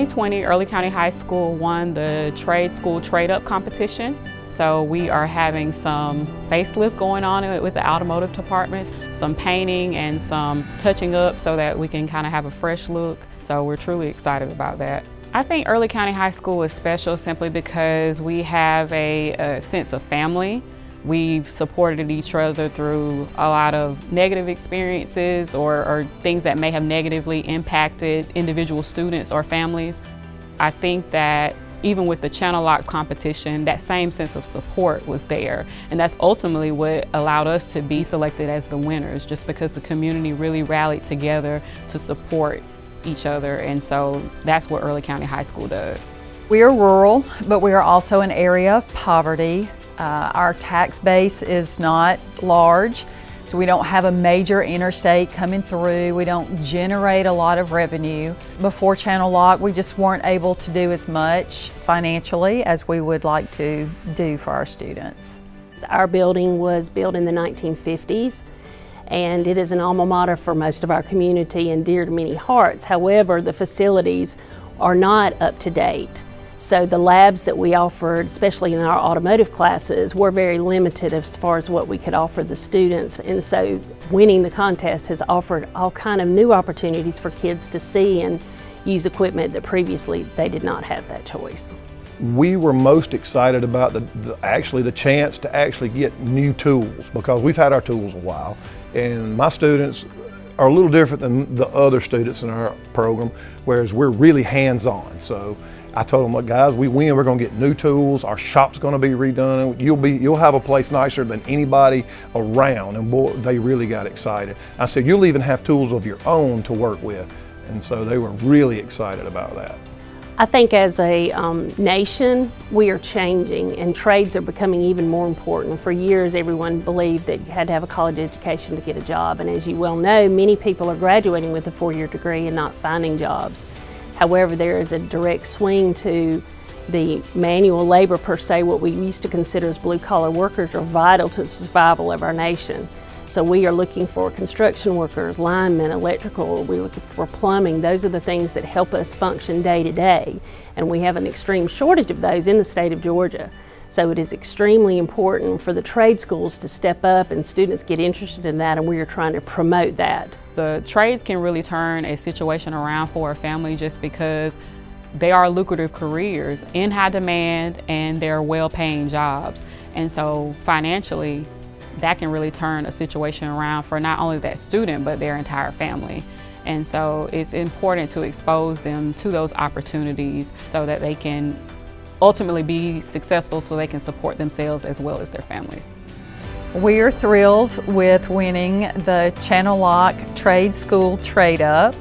2020, Early County High School won the Trade School Trade Up competition. So we are having some facelift going on with the automotive department, some painting and some touching up so that we can kind of have a fresh look. So we're truly excited about that. I think Early County High School is special simply because we have a sense of family. We've supported each other through a lot of negative experiences or things that may have negatively impacted individual students or families. I think that even with the CHANNELLOCK competition, that same sense of support was there. And that's ultimately what allowed us to be selected as the winners, just because the community really rallied together to support each other. And so that's what Early County High School does. We are rural, but we are also an area of poverty. Our tax base is not large, so we don't have a major interstate coming through. We don't generate a lot of revenue. Before CHANNELLOCK, we just weren't able to do as much financially as we would like to do for our students. Our building was built in the 1950s, and it is an alma mater for most of our community and dear to many hearts. However, the facilities are not up to date. So the labs that we offered, especially in our automotive classes, were very limited as far as what we could offer the students. And so winning the contest has offered all kind of new opportunities for kids to see and use equipment that previously they did not have that choice. We were most excited about the chance to actually get new tools, because we've had our tools a while, and my students are a little different than the other students in our program, whereas we're really hands-on. So I told them, look guys, we win, we're gonna get new tools, our shop's gonna be redone, you'll have a place nicer than anybody around, and boy, they really got excited. I said, you'll even have tools of your own to work with, and so they were really excited about that. I think as a nation, we are changing and trades are becoming even more important. For years, everyone believed that you had to have a college education to get a job, and as you well know, many people are graduating with a four-year degree and not finding jobs. However, there is a direct swing to the manual labor per se. What we used to consider as blue-collar workers are vital to the survival of our nation. So we are looking for construction workers, linemen, electrical, we're looking for plumbing. Those are the things that help us function day to day. And we have an extreme shortage of those in the state of Georgia. So it is extremely important for the trade schools to step up and students get interested in that, and we are trying to promote that. The trades can really turn a situation around for a family just because they are lucrative careers in high demand and they're well-paying jobs. And so financially, that can really turn a situation around for not only that student, but their entire family. And so it's important to expose them to those opportunities so that they can ultimately be successful, so they can support themselves as well as their families. We are thrilled with winning the CHANNELLOCK Trade School Trade Up.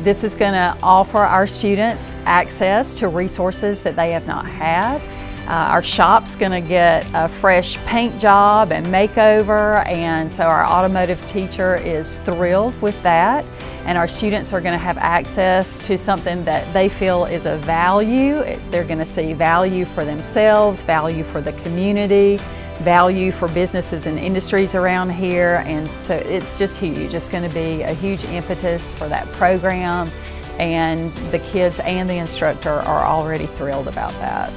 This is going to offer our students access to resources that they have not had. Our shop's going to get a fresh paint job and makeover, and so our automotive teacher is thrilled with that. And our students are going to have access to something that they feel is a value. They're going to see value for themselves, value for the community, value for businesses and industries around here, and so it's just huge. It's going to be a huge impetus for that program, and the kids and the instructor are already thrilled about that.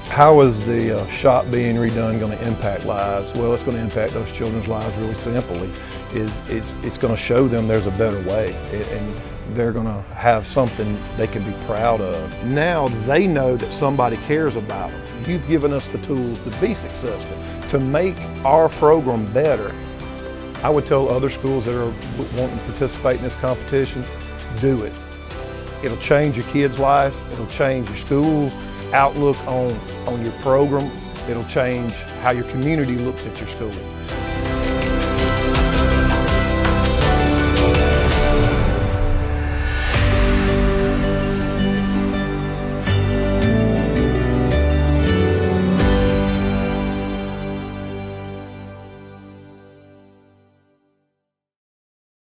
How is the shop being redone going to impact lives? Well, it's going to impact those children's lives really simply. It's going to show them there's a better way, and they're going to have something they can be proud of. Now they know that somebody cares about them. You've given us the tools to be successful, to make our program better. I would tell other schools that are wanting to participate in this competition, do it. It'll change your kids' life, it'll change your school's outlook on your program, it'll change how your community looks at your school.